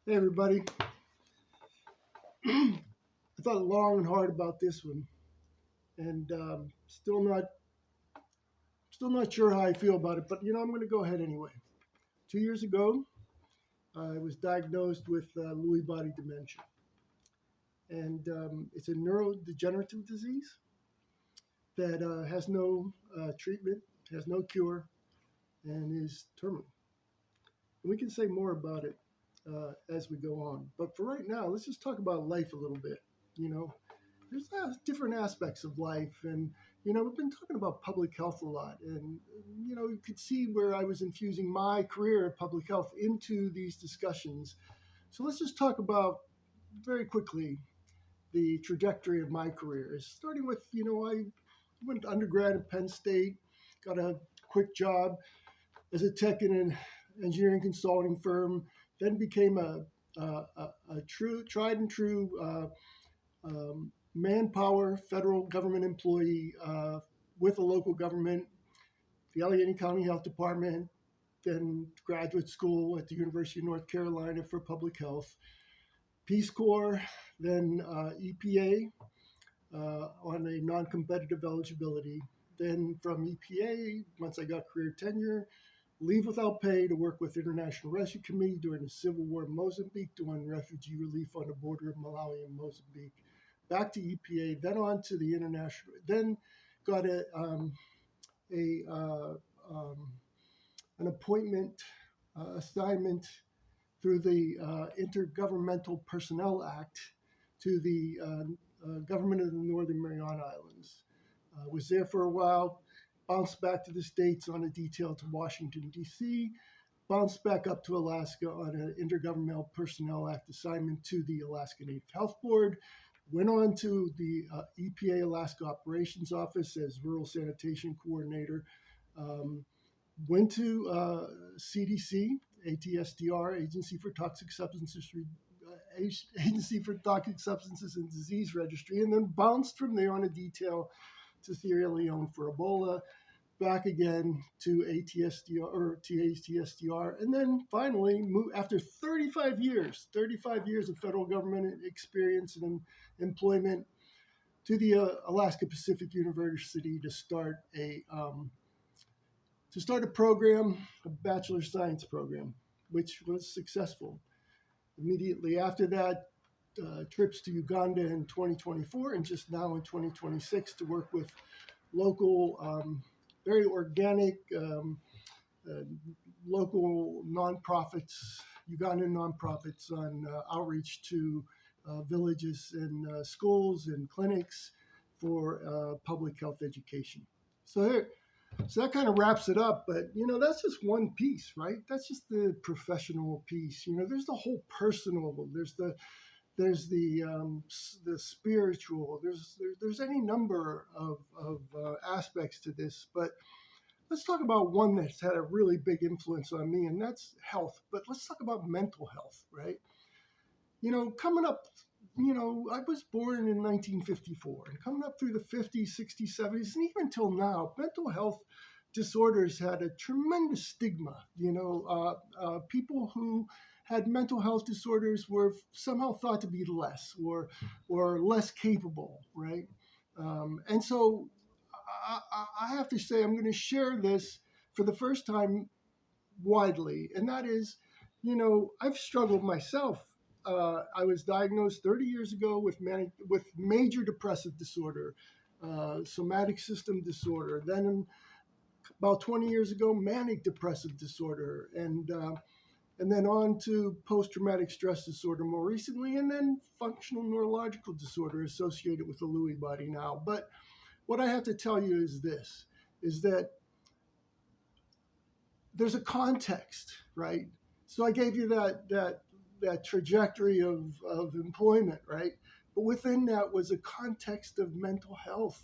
Hey everybody. I thought long and hard about this one, and still not sure how I feel about it. But I'm going to go ahead anyway. 2 years ago, I was diagnosed with Lewy body dementia, and it's a neurodegenerative disease that has no treatment, has no cure, and is terminal. And we can say more about it as we go on. But for right now, let's just talk about life a little bit. You know, there's different aspects of life, and we've been talking about public health a lot, and you could see where I was infusing my career in public health into these discussions. So let's just talk about very quickly the trajectory of my career. Starting with, I went to undergrad at Penn State, got a quick job as a tech in an engineering consulting firm, then became a true tried and true manpower federal government employee with a local government, the Allegheny County Health Department, then graduate school at the University of North Carolina for public health, Peace Corps, then EPA on a non-competitive eligibility. Then from EPA, once I got career tenure, leave without pay to work with International Rescue Committee during the Civil War in Mozambique, doing refugee relief on the border of Malawi and Mozambique. Back to EPA, then on to the international. Then got a an appointment assignment through the Intergovernmental Personnel Act to the government of the Northern Mariana Islands. Was there for a while, bounced back to the States on a detail to Washington, D.C., bounced back up to Alaska on an Intergovernmental Personnel Act assignment to the Alaska Native Health Board, went on to the EPA Alaska Operations Office as Rural Sanitation Coordinator, went to CDC, ATSDR, Agency for Toxic Substances and Disease Registry, and then bounced from there on a detail to Sierra Leone for Ebola, back again to ATSDR or TATSDR, and then finally, after 35 years of federal government experience and employment, to the Alaska Pacific University to start a program, a Bachelor of Science program, which was successful. Immediately after that, trips to Uganda in 2024 and just now in 2026 to work with local, very organic, uh, local nonprofits, Ugandan nonprofits on outreach to villages and schools and clinics for public health education. So that kind of wraps it up. But that's just one piece, right? That's just the professional piece. There's the whole personal. There's the spiritual. There's any number of aspects to this. But let's talk about one that's had a really big influence on me, and that's health. But let's talk about mental health, right? Coming up, I was born in 1954, and coming up through the 50s, 60s, 70s, and even till now, mental health disorders had a tremendous stigma. People who had mental health disorders were somehow thought to be less or less capable, right? And so I have to say, I'm going to share this for the first time widely, and that is, I've struggled myself. I was diagnosed 30 years ago with major depressive disorder, somatic system disorder. Then about 20 years ago, manic depressive disorder, and then on to post-traumatic stress disorder more recently, and then functional neurological disorder associated with the Lewy body now. But what I have to tell you is this, is that there's a context, right? So I gave you that trajectory of employment, right? But within that was a context of mental health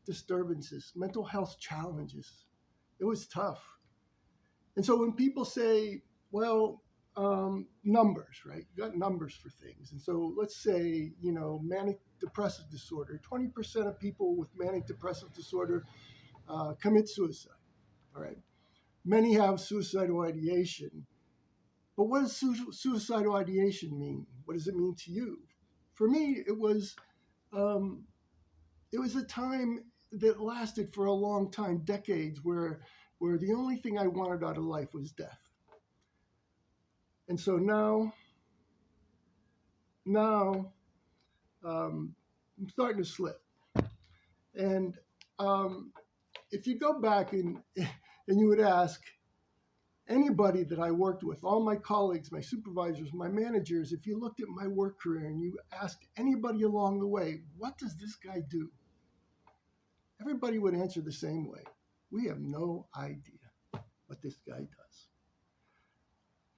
disturbances, mental health challenges. It was tough. And so when people say, well, numbers, right? You got numbers for things. And so let's say, manic depressive disorder, 20% of people with manic depressive disorder commit suicide, all right? Many have suicidal ideation. But what does suicidal ideation mean? What does it mean to you? For me, um, it was a time that lasted for a long time, decades, where the only thing I wanted out of life was death. And so now I'm starting to slip. And um, if you go back and you would ask anybody that I worked with, all my colleagues, my supervisors, my managers, if you looked at my work career and you asked anybody along the way, what does this guy do? Everybody would answer the same way. We have no idea what this guy does.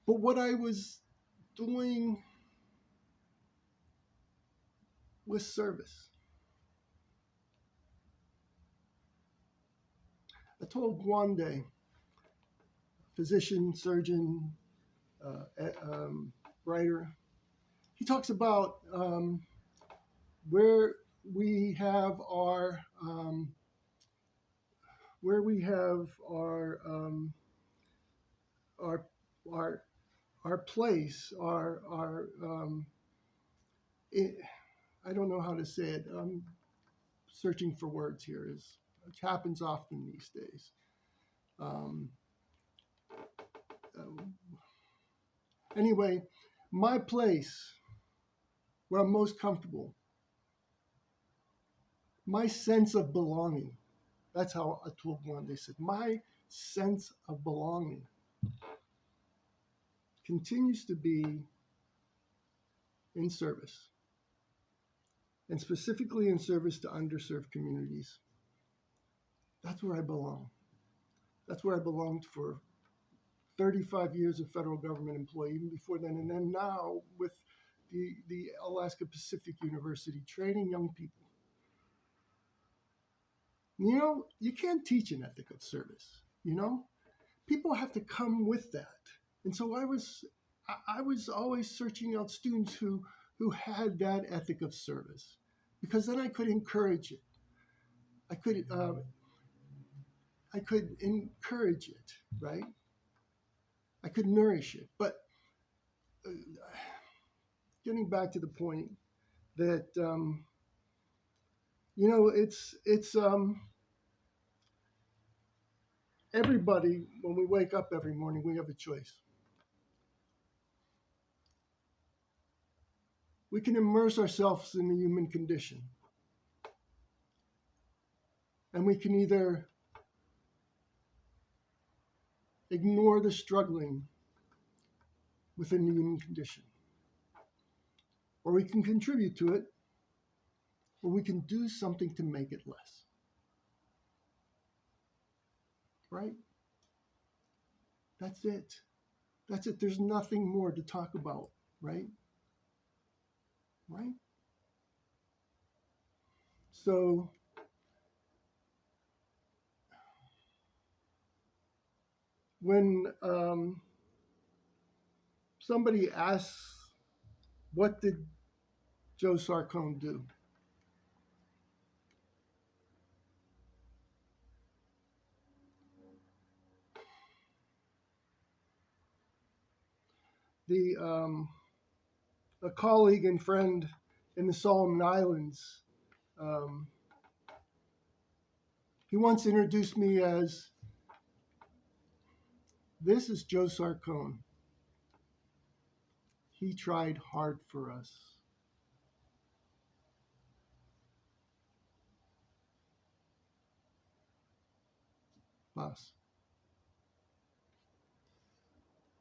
But what I was doing was service. I told one day, physician, surgeon, writer, he talks about where we have our where we have our our our place, it, I don't know how to say it. I'm searching for words here, which happens often these days. Um, uh, anyway, my place where I'm most comfortable, my sense of belonging. That's how Atul Gawande said, my sense of belonging continues to be in service, and specifically in service to underserved communities. That's where I belong. That's where I belonged for 35 years of federal government employee, even before then, and then now with the Alaska Pacific University, training young people. You know, you can't teach an ethic of service, you know? People have to come with that. And so I was always searching out students who had that ethic of service, because then I could encourage it. I could encourage it, right? I could nourish it. But uh, getting back to the point that it's everybody. When we wake up every morning, we have a choice. We can immerse ourselves in the human condition, and we can either ignore the struggling within the human condition, or we can contribute to it, or we can do something to make it less. Right? That's it. That's it. There's nothing more to talk about, right? Right? So when somebody asks, what did Joe Sarcone do? The A colleague and friend in the Solomon Islands, um, he once introduced me as, this is Joe Sarcone. He tried hard for us. Boss.